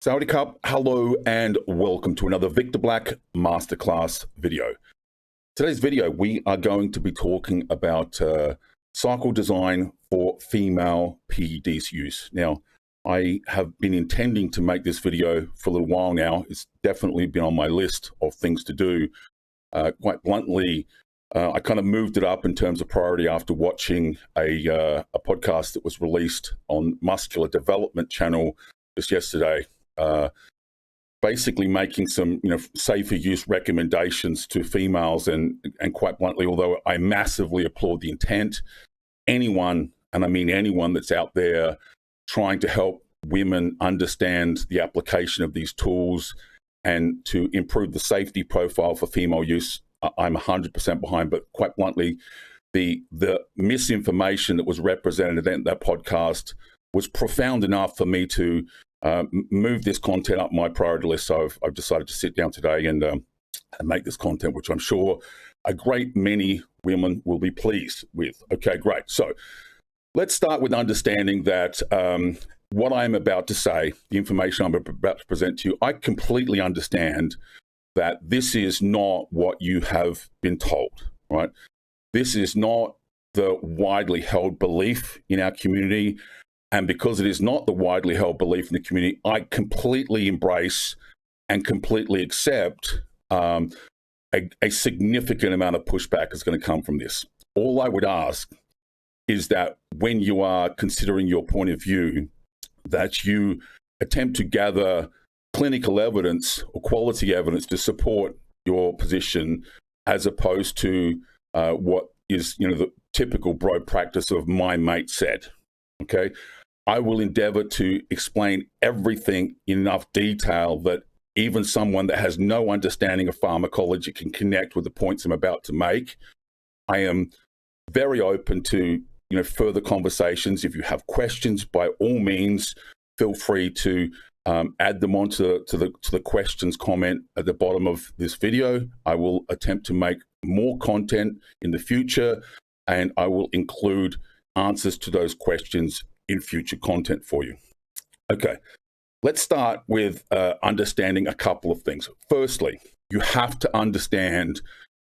Saudi Cup, hello and welcome to another Victor Black Masterclass video. Today's video, we are going to be talking about cycle design for female PEDs use. Now, I have been intending to make this video for a little while now. It's definitely been on my list of things to do. Quite bluntly, I kind of moved it up in terms of priority after watching a podcast that was released on Muscular Development Channel just yesterday. Basically making some, safer use recommendations to females, and quite bluntly, although I massively applaud the intent, anyone, and I mean anyone that's out there trying to help women understand the application of these tools and to improve the safety profile for female use, I'm 100% behind. But quite bluntly, the misinformation that was represented in that podcast was profound enough for me to move this content up my priority list. So I've decided to sit down today and make this content, which I'm sure a great many women will be pleased with. Okay, great. So let's start with understanding that what I'm about to say, the information I'm about to present to you, I completely understand that this is not what you have been told, right? This is not the widely held belief in our community. And because it is not the widely held belief in the community, I completely embrace and completely accept a significant amount of pushback is going to come from this. All I would ask is that when you are considering your point of view, that you attempt to gather clinical evidence or quality evidence to support your position, as opposed to what is, the typical bro practice of my mate said. Okay, I will endeavor to explain everything in enough detail that even someone that has no understanding of pharmacology can connect with the points I'm about to make. I am very open to, further conversations. If you have questions, by all means, feel free to add them onto the questions comment at the bottom of this video. I will attempt to make more content in the future, and I will include answers to those questions in future content for you. Okay, let's start with understanding a couple of things. Firstly, you have to understand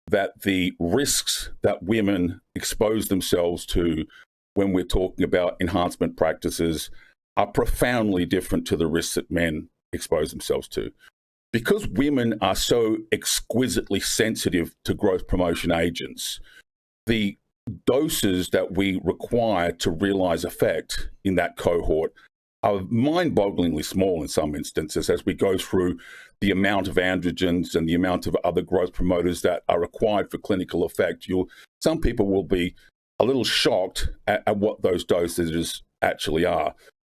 that the risks that women expose themselves to when we're talking about enhancement practices are profoundly different to the risks that men expose themselves to. Because women are so exquisitely sensitive to growth promotion agents, the doses that we require to realize effect in that cohort are mind-bogglingly small in some instances as we go through the amount of androgens and the amount of other growth promoters that are required for clinical effect. Some people will be a little shocked at what those dosages actually are.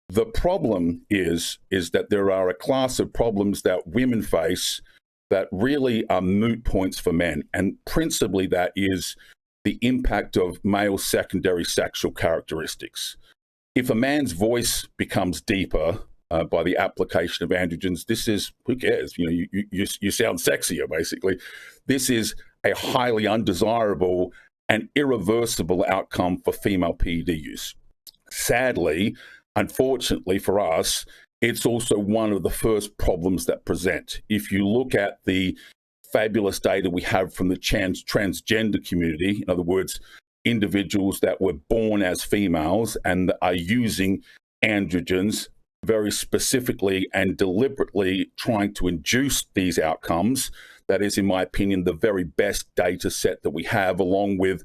The problem is that there are a class of problems that women face that really are moot points for men, and principally that is the impact of male secondary sexual characteristics. If a man's voice becomes deeper by the application of androgens, this is, who cares? You sound sexier, basically. This is a highly undesirable and irreversible outcome for female PED use. Sadly, unfortunately for us, it's also one of the first problems that present. If you look at the fabulous data we have from the transgender community, in other words, individuals that were born as females and are using androgens very specifically and deliberately trying to induce these outcomes, that is, in my opinion, the very best data set that we have, along with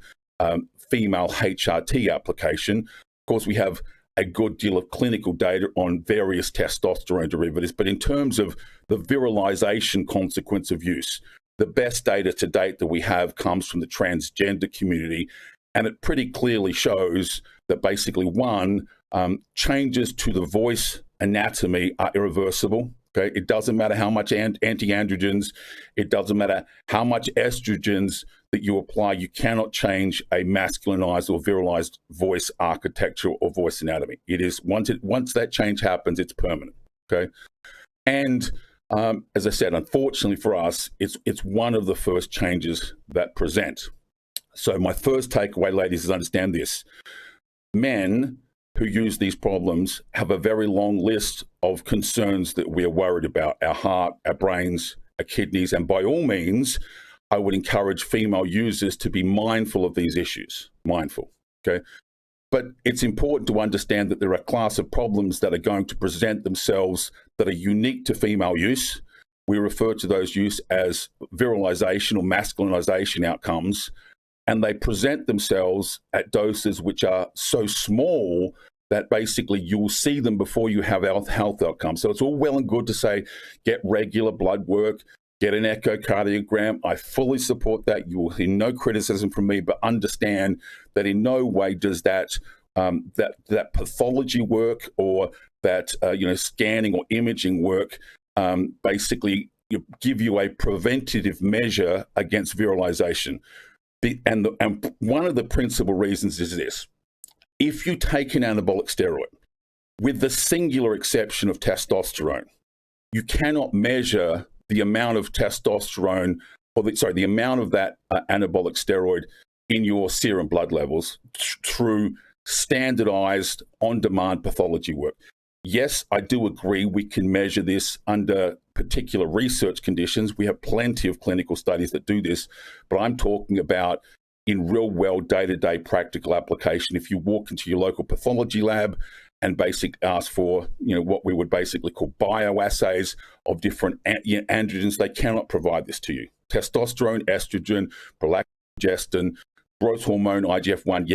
female HRT application. Of course, we have a good deal of clinical data on various testosterone derivatives, but in terms of the virilization consequence of use, the best data to date that we have comes from the transgender community, and it pretty clearly shows that basically, one, changes to the voice anatomy are irreversible. Okay, it doesn't matter how much anti-androgens, it doesn't matter how much estrogens that you apply, you cannot change a masculinized or virilized voice architecture or voice anatomy. It is once that change happens, it's permanent. Okay, and as I said, unfortunately for us, it's one of the first changes that present. So my first takeaway, ladies, is understand this: men who use these problems have a very long list of concerns that we are worried about: our heart, our brains, our kidneys. And by all means, I would encourage female users to be mindful of these issues, mindful, okay? But it's important to understand that there are a class of problems that are going to present themselves that are unique to female use. We refer to those use as virilization or masculinization outcomes, and they present themselves at doses which are so small that basically you will see them before you have health outcomes. So it's all well and good to say, get regular blood work, get an echocardiogram. I fully support that. You will hear no criticism from me, but understand that in no way does that that pathology work or that scanning or imaging work basically give you a preventative measure against virilization. And one of the principal reasons is this: if you take an anabolic steroid, with the singular exception of testosterone, you cannot measure the amount of testosterone, or the amount of that anabolic steroid in your serum blood levels through standardized on-demand pathology work. Yes, I do agree we can measure this under particular research conditions. We have plenty of clinical studies that do this, but I'm talking about in real world day-to-day practical application. If you walk into your local pathology lab and ask for what we would basically call bioassays of different androgens, they cannot provide this to you. Testosterone, estrogen, prolactin, growth hormone, IGF-1,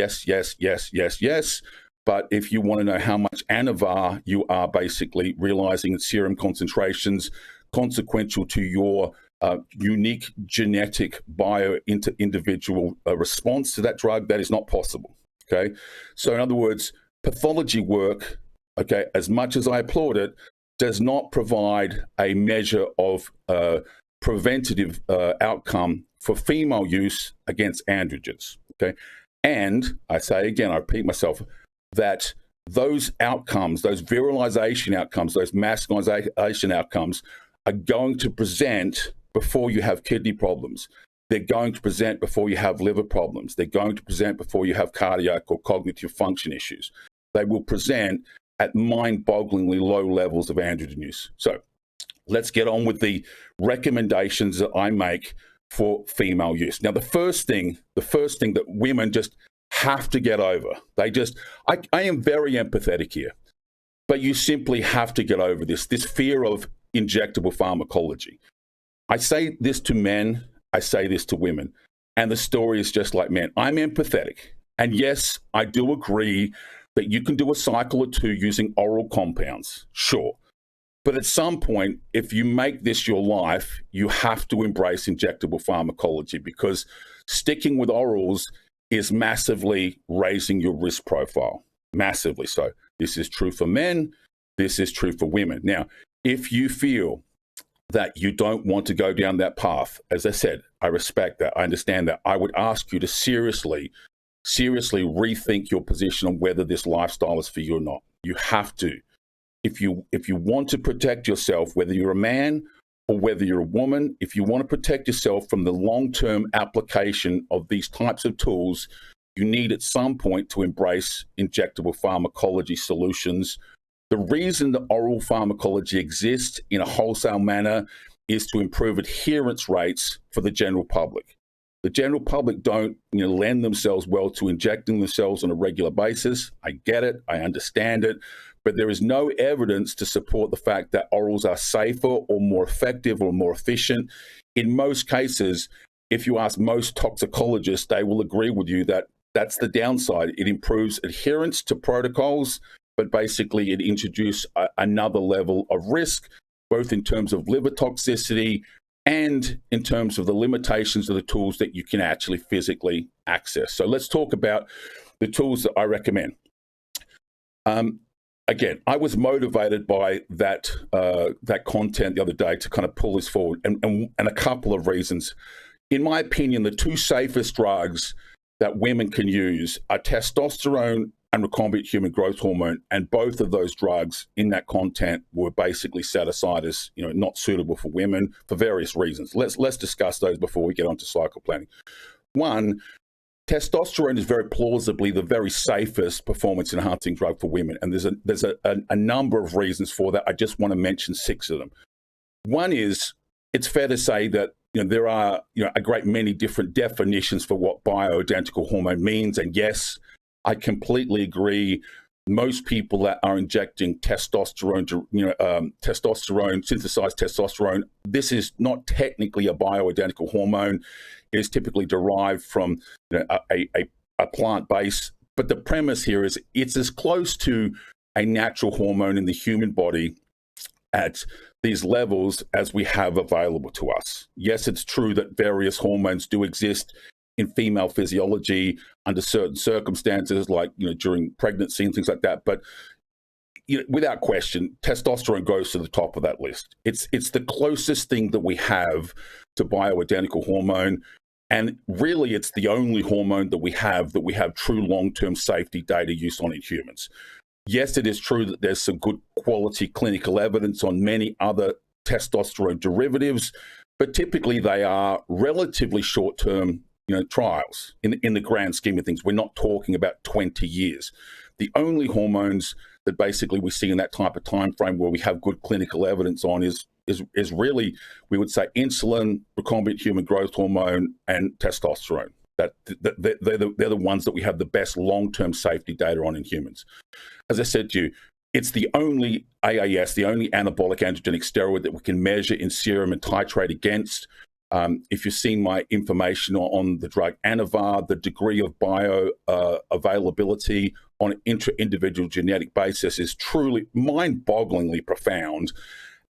yes. But if you want to know how much anavar you are basically realizing in serum concentrations consequential to your unique genetic individual response to that drug, that is not possible, okay? So in other words, pathology work, okay, as much as I applaud it, does not provide a measure of preventative outcome for female use against androgens, okay? And I say again, I repeat myself, that those outcomes, those virilization outcomes, those masculinization outcomes are going to present before you have kidney problems. They're going to present before you have liver problems. They're going to present before you have cardiac or cognitive function issues. They will present at mind-bogglingly low levels of androgen use. So let's get on with the recommendations that I make for female use. Now, the first thing that women just have to get over, I am very empathetic here, but you simply have to get over this fear of injectable pharmacology. I say this to men, I say this to women, and the story is just like men. I'm empathetic. And yes, I do agree that you can do a cycle or two using oral compounds, sure. But at some point, if you make this your life, you have to embrace injectable pharmacology, because sticking with orals is massively raising your risk profile, massively so. This is true for men, this is true for women. Now, if you feel that you don't want to go down that path, as I said, I respect that, I understand that. I would ask you to seriously rethink your position on whether this lifestyle is for you or not. You have to. If you want to protect yourself, whether you're a man or whether you're a woman, if you want to protect yourself from the long-term application of these types of tools, you need at some point to embrace injectable pharmacology solutions. The reason that oral pharmacology exists in a wholesale manner is to improve adherence rates for the general public. The general public don't lend themselves well to injecting themselves on a regular basis. I get it, I understand it, but there is no evidence to support the fact that orals are safer or more effective or more efficient. In most cases, if you ask most toxicologists, they will agree with you that that's the downside. It improves adherence to protocols, but basically it introduces another level of risk, both in terms of liver toxicity and in terms of the limitations of the tools that you can actually physically access. So let's talk about the tools that I recommend. Again, I was motivated by that content the other day to kind of pull this forward, and a couple of reasons. In my opinion, the two safest drugs that women can use are testosterone and recombinant human growth hormone, and both of those drugs in that content were basically set aside as not suitable for women for various reasons. Let's discuss those before we get onto cycle planning. One, testosterone is very plausibly the very safest performance-enhancing drug for women, and there's a number of reasons for that. I just want to mention 6 of them. One is, it's fair to say that there are a great many different definitions for what bioidentical hormone means, and yes, I completely agree. Most people that are injecting testosterone, testosterone, synthesized testosterone, this is not technically a bioidentical hormone. It is typically derived from a plant base. But the premise here is it's as close to a natural hormone in the human body at these levels as we have available to us. Yes, it's true that various hormones do exist in female physiology under certain circumstances, like during pregnancy and things like that. But without question, testosterone goes to the top of that list. It's the closest thing that we have to bioidentical hormone, and really, it's the only hormone that we have true long-term safety data use on in humans. Yes, it is true that there's some good quality clinical evidence on many other testosterone derivatives, but typically they are relatively short-term trials in the grand scheme of things. We're not talking about 20 years. The only hormones that basically we see in that type of time frame where we have good clinical evidence on is really, we would say, insulin, recombinant human growth hormone, and testosterone. They're the ones that we have the best long-term safety data on in humans. As I said to you, it's the only AAS, the only anabolic androgenic steroid that we can measure in serum and titrate against. If you've seen my information on the drug Anavar, the degree of bioavailability on an intra-individual genetic basis is truly mind-bogglingly profound.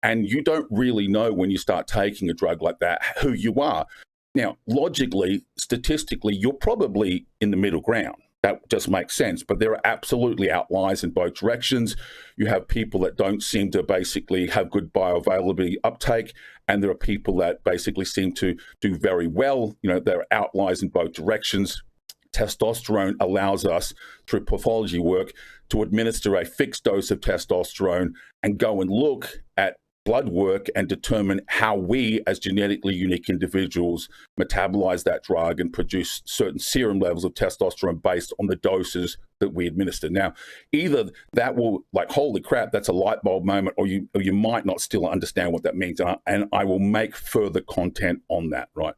And you don't really know when you start taking a drug like that who you are. Now, logically, statistically, you're probably in the middle ground. That just makes sense. But there are absolutely outliers in both directions. You have people that don't seem to basically have good bioavailability uptake, and there are people that basically seem to do very well. There are outliers in both directions. Testosterone allows us, through pathology work, to administer a fixed dose of testosterone and go and look at blood work and determine how we, as genetically unique individuals, metabolize that drug and produce certain serum levels of testosterone based on the doses that we administer. Now, either that will, like, holy crap, that's a light bulb moment, or you might not still understand what that means. And I will make further content on that, right?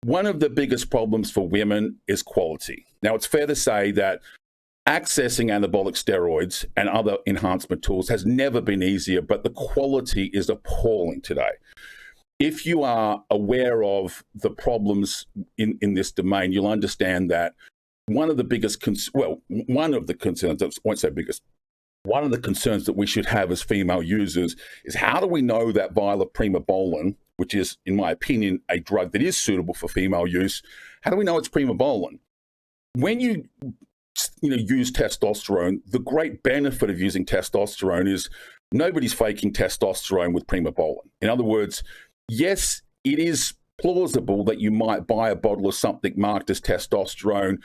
One of the biggest problems for women is quality. Now, it's fair to say that accessing anabolic steroids and other enhancement tools has never been easier, but the quality is appalling today. If you are aware of the problems in this domain, you'll understand that one of the concerns, I won't say biggest, one of the concerns that we should have as female users is, how do we know that vial of primobolan, which is, in my opinion, a drug that is suitable for female use, how do we know it's primobolan? When you use testosterone, the great benefit of using testosterone is nobody's faking testosterone with primobolan. In other words, yes, it is plausible that you might buy a bottle of something marked as testosterone,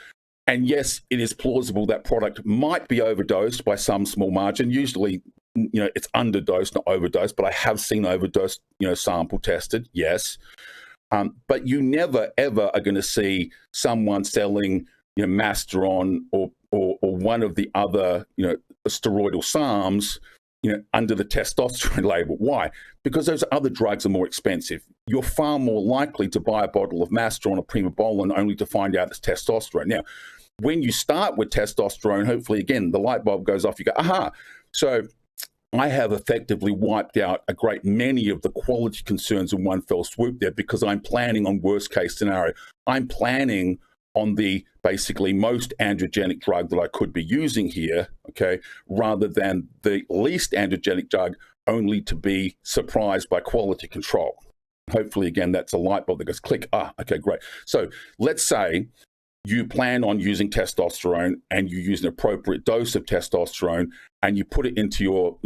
and yes, it is plausible that product might be overdosed by some small margin. Usually, it's underdosed, not overdosed, but I have seen overdosed, sample tested, yes. But you never, ever are going to see someone selling Masteron or one of the other, steroidal SARMs, under the testosterone label. Why? Because those other drugs are more expensive. You're far more likely to buy a bottle of Masteron or primobolan only to find out it's testosterone. Now, when you start with testosterone, hopefully, again, the light bulb goes off. You go, aha. So I have effectively wiped out a great many of the quality concerns in one fell swoop there, because I'm planning on worst case scenario. I'm planning on the basically most androgenic drug that I could be using here, okay, rather than the least androgenic drug, only to be surprised by quality control. Hopefully, again, that's a light bulb that goes click. Okay, great. So let's say you plan on using testosterone and you use an appropriate dose of testosterone and you put it into your,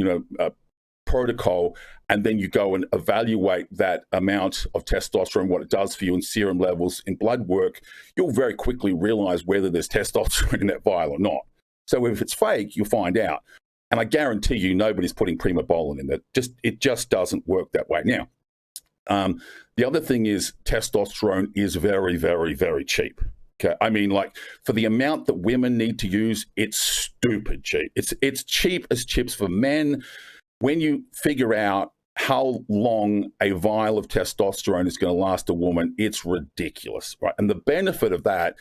protocol, and then you go and evaluate that amount of testosterone, what it does for you in serum levels, in blood work. You'll very quickly realize whether there's testosterone in that vial or not. So if it's fake, you'll find out. And I guarantee you, nobody's putting primobolan in that. It just doesn't work that way. Now, the other thing is testosterone is very, very, very cheap. Okay, I mean, like, for the amount that women need to use, it's stupid cheap. It's cheap as chips for men. When you figure out how long a vial of testosterone is going to last a woman, it's ridiculous, right? And the benefit of that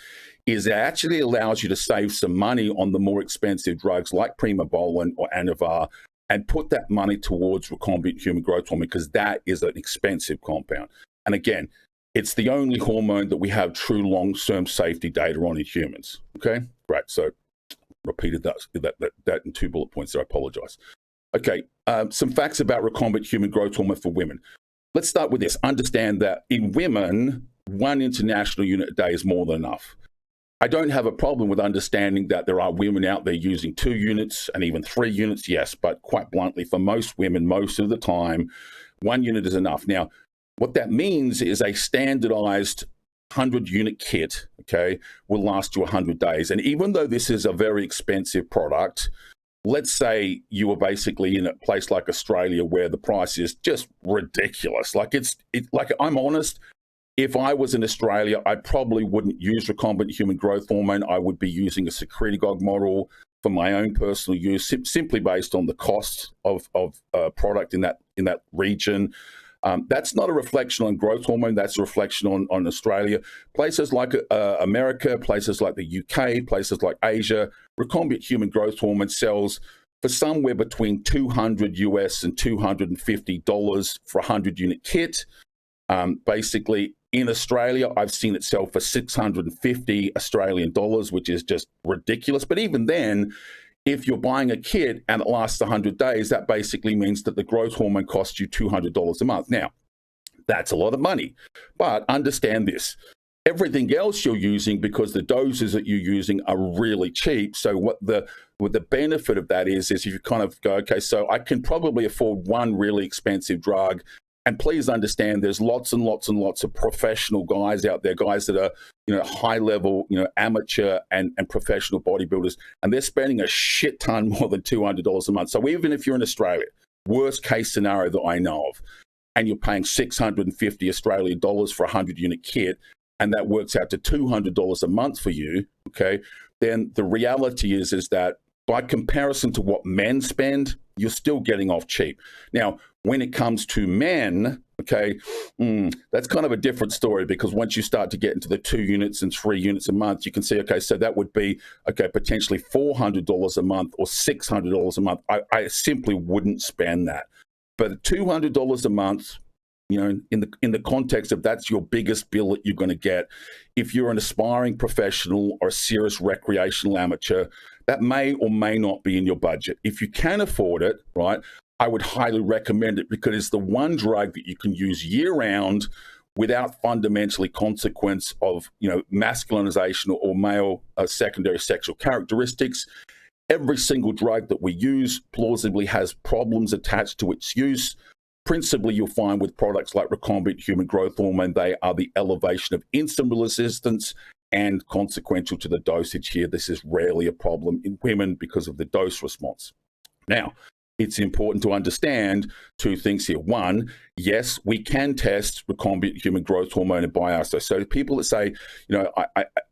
is it actually allows you to save some money on the more expensive drugs like Primobolan or Anavar, and put that money towards recombinant human growth hormone, because that is an expensive compound. And again, it's the only hormone that we have true long-term safety data on in humans. Okay, great. So repeated that in 2 bullet points, so I apologize. Okay, some facts about recombinant human growth hormone for women. Let's start with this. Understand that in women, 1 international unit a day is more than enough. I don't have a problem with understanding that there are women out there using 2 units and even 3 units, yes, but quite bluntly, for most women, most of the time, 1 unit is enough. Now, what that means is a standardized 100-unit kit, okay, will last you 100 days. And even though this is a very expensive product, let's say you were basically in a place like Australia where the price is just ridiculous. Like, like, I'm honest, if I was in Australia, I probably wouldn't use recombinant human growth hormone. I would be using a secretagogue model for my own personal use, simply based on the cost of product in that region. That's not a reflection on growth hormone. That's a reflection on Australia. Places like America, places like the UK, places like Asia, recombinant human growth hormone sells for somewhere between $200 US and $250 for a 100-unit kit. Basically, in Australia, I've seen it sell for 650 Australian dollars, which is just ridiculous. But even then, if you're buying a kit and it lasts 100 days, that basically means that the growth hormone costs you $200 a month. Now, that's a lot of money. But understand this. Everything else you're using, because the doses that you're using are really cheap. So what the benefit of that is you kind of go, okay, so I can probably afford 1 really expensive drug. And please understand, there's lots and lots and lots of professional guys out there, guys that are, high level, amateur and professional bodybuilders, and they're spending a shit ton more than $200 a month. So even if you're in Australia, worst case scenario that I know of, and you're paying 650 Australian dollars for a 100-unit kit, and that works out to $200 a month for you, okay, then the reality is that by comparison to what men spend, you're still getting off cheap. Now, when it comes to men, okay, that's kind of a different story, because once you start to get into the 2 units and 3 units a month, you can see, okay, so that would be, okay, potentially $400 a month or $600 a month. I simply wouldn't spend that. But $200 a month, in the context of that's your biggest bill that you're going to get, if you're an aspiring professional or a serious recreational amateur, that may or may not be in your budget. If you can afford it, right, I would highly recommend it, because it's the one drug that you can use year-round without fundamentally consequence of, masculinization or male secondary sexual characteristics. Every single drug that we use plausibly has problems attached to its use. Principally, you'll find with products like recombinant human growth hormone, they are the elevation of insulin resistance, and consequential to the dosage here. This is rarely a problem in women because of the dose response. Now, it's important to understand 2 things here. 1, yes, we can test recombinant human growth hormone and biaso. So people that say,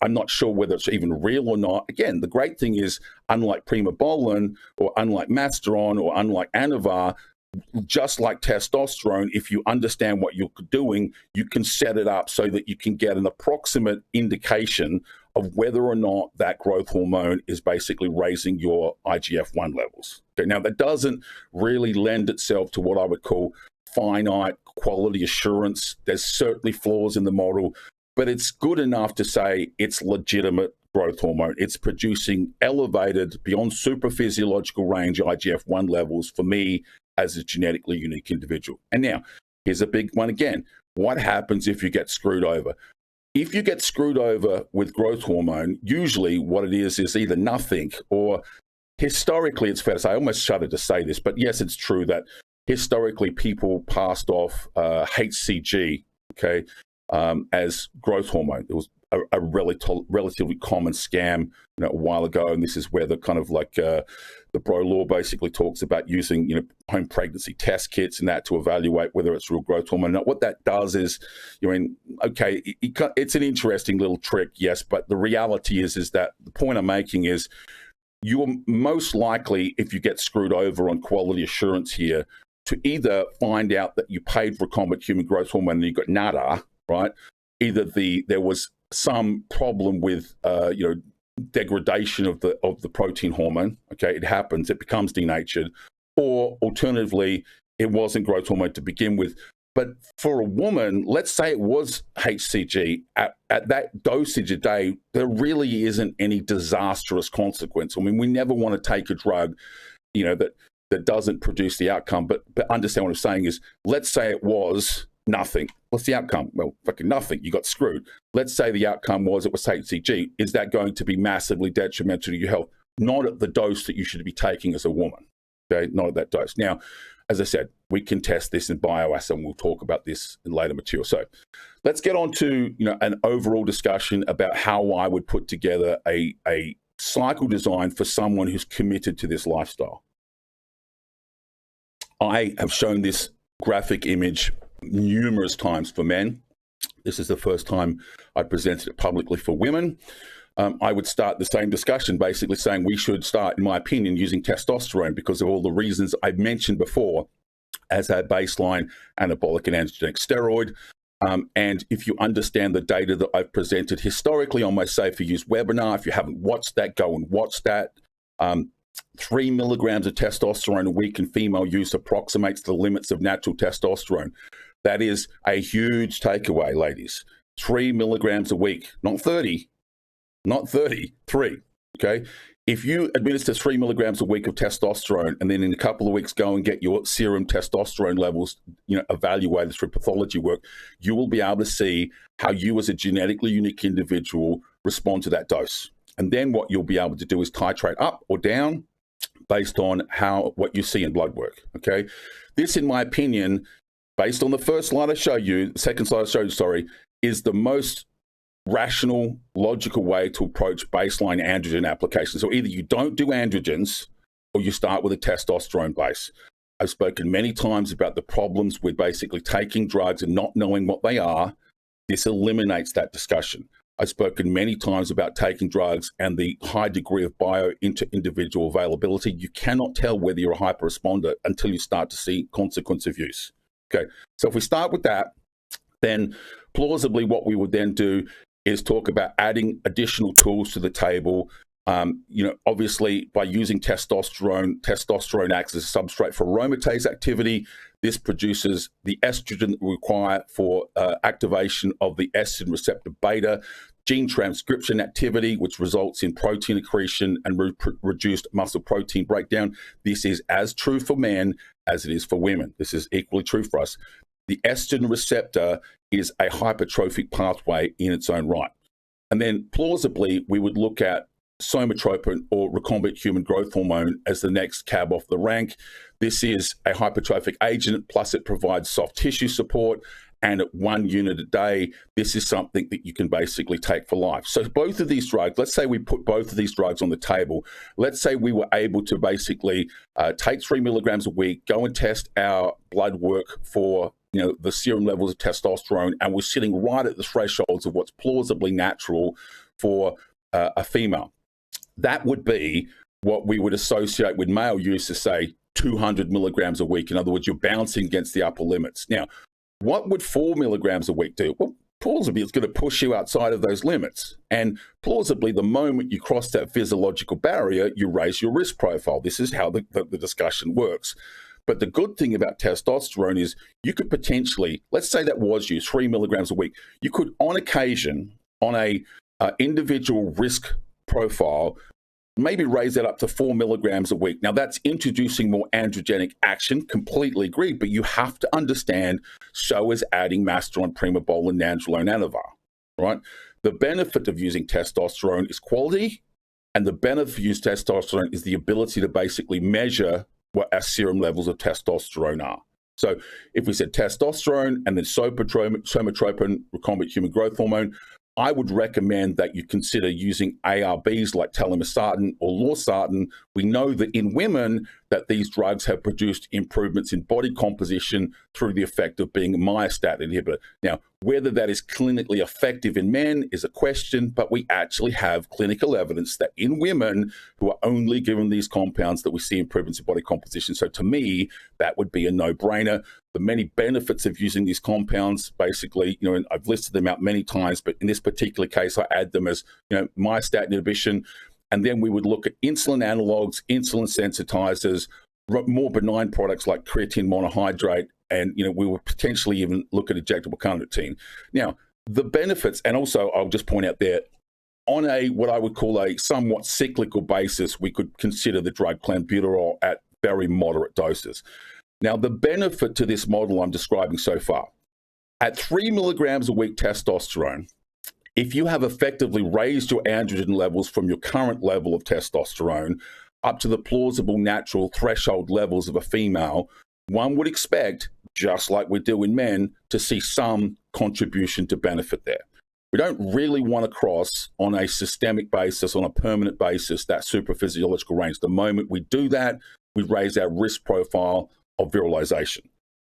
I'm not sure whether it's even real or not. Again, the great thing is, unlike Primobolan or unlike Masteron or unlike Anavar, just like testosterone, if you understand what you're doing, you can set it up so that you can get an approximate indication of whether or not that growth hormone is basically raising your IGF-1 levels. Okay, now, that doesn't really lend itself to what I would call finite quality assurance. There's certainly flaws in the model, but it's good enough to say it's legitimate growth hormone. It's producing elevated, beyond supraphysiological range IGF-1 levels for me as a genetically unique individual. And now, here's a big one again. What happens if you get screwed over? If you get screwed over with growth hormone, usually what it is either nothing, or historically, it's fair to say, I almost shudder to say this, but yes, it's true that historically people passed off HCG, okay, as growth hormone. It was a relatively common scam, a while ago, and this is where the kind of like the bro law basically talks about using home pregnancy test kits and that to evaluate whether it's real growth hormone. Now, what that does is, okay, it's an interesting little trick, yes, but the reality is that the point I'm making is you're most likely, if you get screwed over on quality assurance here, to either find out that you paid for recombinant human growth hormone and you got nada, right? Either there was some problem with degradation of the protein hormone. Okay, it happens, it becomes denatured, or alternatively, it wasn't growth hormone to begin with. But for a woman, let's say it was HCG at that dosage a day, there really isn't any disastrous consequence. I mean, we never want to take a drug, that doesn't produce the outcome. But understand what I'm saying is, let's say it was nothing. What's the outcome? Well, fucking nothing. You got screwed. Let's say the outcome was it was HCG. Is that going to be massively detrimental to your health? Not at the dose that you should be taking as a woman. Okay, not at that dose. Now, as I said, we can test this in bioassay, and we'll talk about this in later material. So let's get on to an overall discussion about how I would put together a cycle design for someone who's committed to this lifestyle. I have shown this graphic image numerous times for men. This is the first time I presented it publicly for women. I would start the same discussion, basically saying we should start, in my opinion, using testosterone because of all the reasons I've mentioned before as a baseline anabolic and androgenic steroid. And if you understand the data that I've presented historically on my Safe for Use webinar, if you haven't watched that, go and watch that. 3 milligrams of testosterone a week in female use approximates the limits of natural testosterone. That is a huge takeaway, ladies. 3 milligrams a week, not 30, not 30, 3, okay? If you administer 3 milligrams a week of testosterone and then in a couple of weeks go and get your serum testosterone levels evaluated through pathology work, you will be able to see how you as a genetically unique individual respond to that dose. And then what you'll be able to do is titrate up or down based on what you see in blood work, okay? This, in my opinion, based on the first slide I showed you, second slide I showed you, sorry, is the most rational, logical way to approach baseline androgen application. So either you don't do androgens or you start with a testosterone base. I've spoken many times about the problems with basically taking drugs and not knowing what they are. This eliminates that discussion. I've spoken many times about taking drugs and the high degree of bio-inter-individual availability. You cannot tell whether you're a hyper-responder until you start to see consequence of use. Okay, so if we start with that, then plausibly what we would then do is talk about adding additional tools to the table. Obviously by using testosterone acts as a substrate for aromatase activity. This produces the estrogen that we require for activation of the estrogen receptor beta, gene transcription activity, which results in protein accretion and reduced muscle protein breakdown. This is as true for men as it is for women. This is equally true for us. The estrogen receptor is a hypertrophic pathway in its own right. And then plausibly, we would look at somatropin or recombinant human growth hormone as the next cab off the rank. This is a hypertrophic agent, plus it provides soft tissue support. And at 1 unit a day, this is something that you can basically take for life. So both of these drugs, let's say we put both of these drugs on the table. Let's say we were able to basically take 3 milligrams a week, go and test our blood work for the serum levels of testosterone, and we're sitting right at the thresholds of what's plausibly natural for a female. That would be what we would associate with male use to say 200 milligrams a week. In other words, you're bouncing against the upper limits. Now, what would 4 milligrams a week do? Well, plausibly, it's going to push you outside of those limits. And plausibly, the moment you cross that physiological barrier, you raise your risk profile. This is how the discussion works. But the good thing about testosterone is you could potentially, let's say that was used 3 milligrams a week, you could on occasion, on a individual risk profile, maybe raise that up to 4 milligrams a week. Now that's introducing more androgenic action, completely agree, but you have to understand so is adding masteron, primobolan, nandrolone, anavar, right? The benefit of using testosterone is quality, and the benefit of using testosterone is the ability to basically measure what our serum levels of testosterone are. So if we said testosterone and then somatropin, recombinant human growth hormone, I would recommend that you consider using ARBs like telmisartan or losartan. We know that in women that these drugs have produced improvements in body composition through the effect of being a myostatin inhibitor. Now, whether that is clinically effective in men is a question, but we actually have clinical evidence that in women who are only given these compounds that we see improvements in body composition. So to me, that would be a no-brainer. The many benefits of using these compounds, basically, and I've listed them out many times, but in this particular case, I add them as, myostatin inhibition. And then we would look at insulin analogs, insulin sensitizers, more benign products like creatine monohydrate, and we would potentially even look at injectable carnitine. Now, the benefits, and also I'll just point out there, on what I would call a somewhat cyclical basis, we could consider the drug clenbuterol at very moderate doses. Now, the benefit to this model I'm describing so far, at 3 milligrams a week testosterone, if you have effectively raised your androgen levels from your current level of testosterone up to the plausible natural threshold levels of a female, one would expect, just like we do in men, to see some contribution to benefit there. We don't really want to cross on a systemic basis, on a permanent basis, that supraphysiological range. The moment we do that, we raise our risk profile of virilization.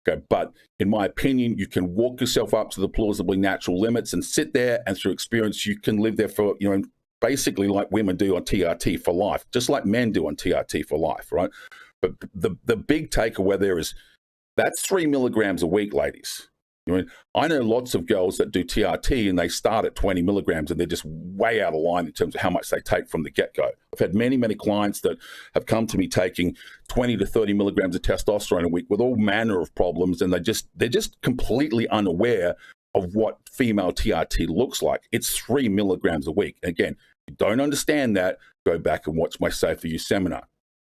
Okay, but in my opinion, you can walk yourself up to the plausibly natural limits and sit there, and through experience, you can live there for, basically like women do on TRT for life, just like men do on TRT for life, right? But the big takeaway there is that's 3 milligrams a week, ladies. I know lots of girls that do TRT and they start at 20 milligrams and they're just way out of line in terms of how much they take from the get-go. I've had many, many clients that have come to me taking 20 to 30 milligrams of testosterone a week with all manner of problems, and they're just completely unaware of what female TRT looks like. It's 3 milligrams a week. Again, if you don't understand that, go back and watch my Safe for You seminar.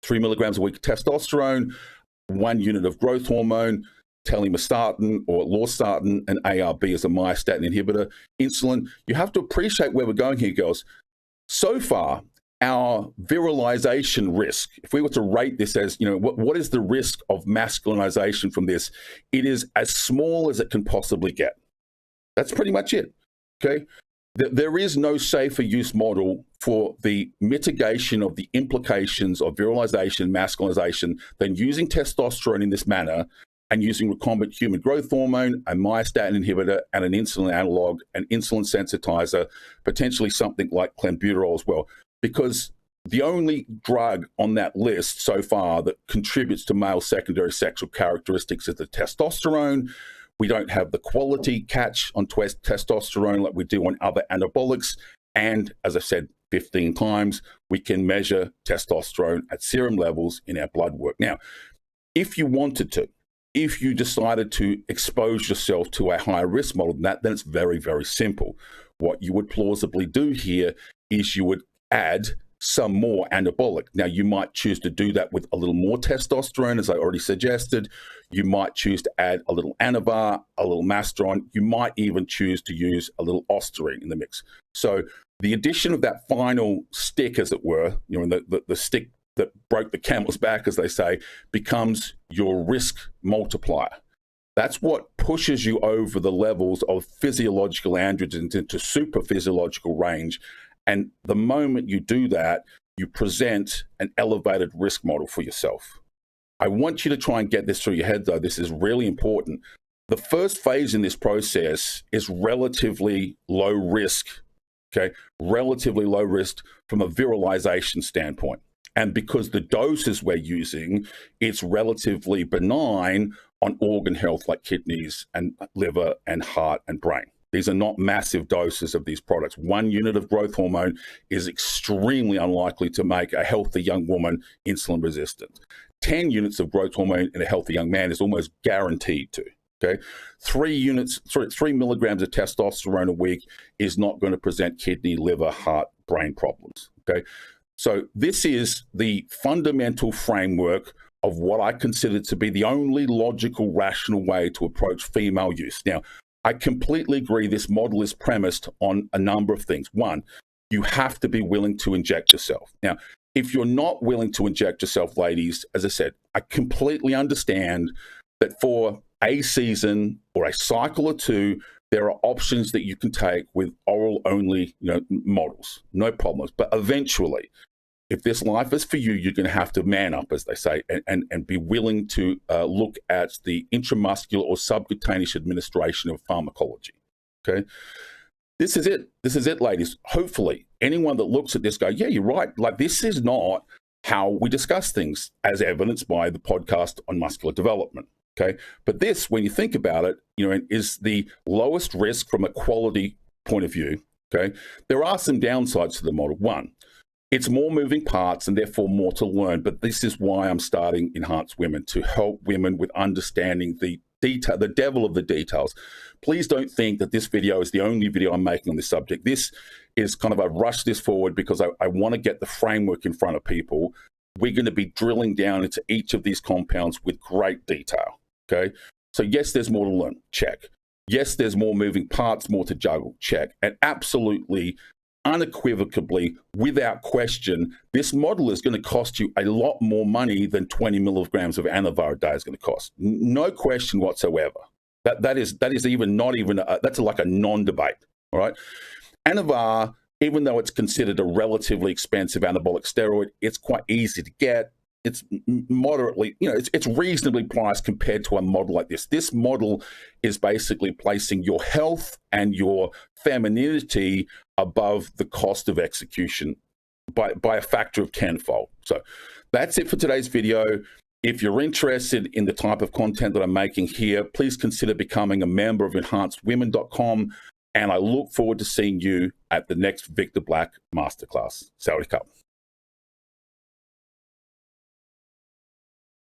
3 milligrams a week of testosterone, 1 unit of growth hormone, telmisartan or losartan, and ARB as a myostatin inhibitor, insulin. You have to appreciate where we're going here, girls. So far, our virilization risk, if we were to rate this as, what is the risk of masculinization from this? It is as small as it can possibly get. That's pretty much it, okay? There is no safer use model for the mitigation of the implications of virilization, masculinization, than using testosterone in this manner and using recombinant human growth hormone, a myostatin inhibitor, and an insulin analog, an insulin sensitizer, potentially something like clenbuterol as well. Because the only drug on that list so far that contributes to male secondary sexual characteristics is the testosterone. We don't have the quality catch on testosterone like we do on other anabolics. And as I said 15 times, we can measure testosterone at serum levels in our blood work. Now, if you wanted to, if you decided to expose yourself to a higher risk model than that, then it's very, very simple. What you would plausibly do here is you would add some more anabolic. Now, you might choose to do that with a little more testosterone, as I already suggested. You might choose to add a little anavar, a little masteron. You might even choose to use a little ostarine in the mix. So the addition of that final stick, as it were, the stick that broke the camel's back, as they say, becomes your risk multiplier. That's what pushes you over the levels of physiological androgens into supraphysiological range. And the moment you do that, you present an elevated risk model for yourself. I want you to try and get this through your head, though. This is really important. The first phase in this process is relatively low risk, okay? Relatively low risk from a virilization standpoint. And because the doses we're using, it's relatively benign on organ health like kidneys and liver and heart and brain. These are not massive doses of these products. 1 unit of growth hormone is extremely unlikely to make a healthy young woman insulin resistant. 10 units of growth hormone in a healthy young man is almost guaranteed to. Okay, 3 milligrams of testosterone a week is not going to present kidney, liver, heart, brain problems. Okay. So this is the fundamental framework of what I consider to be the only logical, rational way to approach female use. Now, I completely agree this model is premised on a number of things. One, you have to be willing to inject yourself. Now, if you're not willing to inject yourself, ladies, as I said, I completely understand that for a season or a cycle or two, there are options that you can take with oral only, models, no problems. But eventually, if this life is for you, you're going to have to man up, as they say, and be willing to look at the intramuscular or subcutaneous administration of pharmacology. Okay. This is it. This is it, ladies. Hopefully, anyone that looks at this go, yeah, you're right. Like, this is not how we discuss things, as evidenced by the podcast on muscular development. Okay. But this, when you think about it, is the lowest risk from a quality point of view. Okay. There are some downsides to the model. One, it's more moving parts and therefore more to learn. But this is why I'm starting Enhanced Women, to help women with understanding the detail, the devil of the details. Please don't think that this video is the only video I'm making on this subject. This is kind of, I rushed this forward because I want to get the framework in front of people. We're going to be drilling down into each of these compounds with great detail. Okay. So yes, there's more to learn. Check. Yes, there's more moving parts, more to juggle. Check. And absolutely, unequivocally, without question, this model is going to cost you a lot more money than 20 milligrams of Anavar a day is going to cost. No question whatsoever. That is even not even, that's like a non-debate, all right? Anavar, even though it's considered a relatively expensive anabolic steroid, it's quite easy to get. It's moderately, it's reasonably priced compared to a model like this. This model is basically placing your health and your femininity above the cost of execution by a factor of tenfold. So that's it for today's video. If you're interested in the type of content that I'm making here, please consider becoming a member of enhancedwomen.com. And I look forward to seeing you at the next Victor Black Masterclass. Sawadee Cup.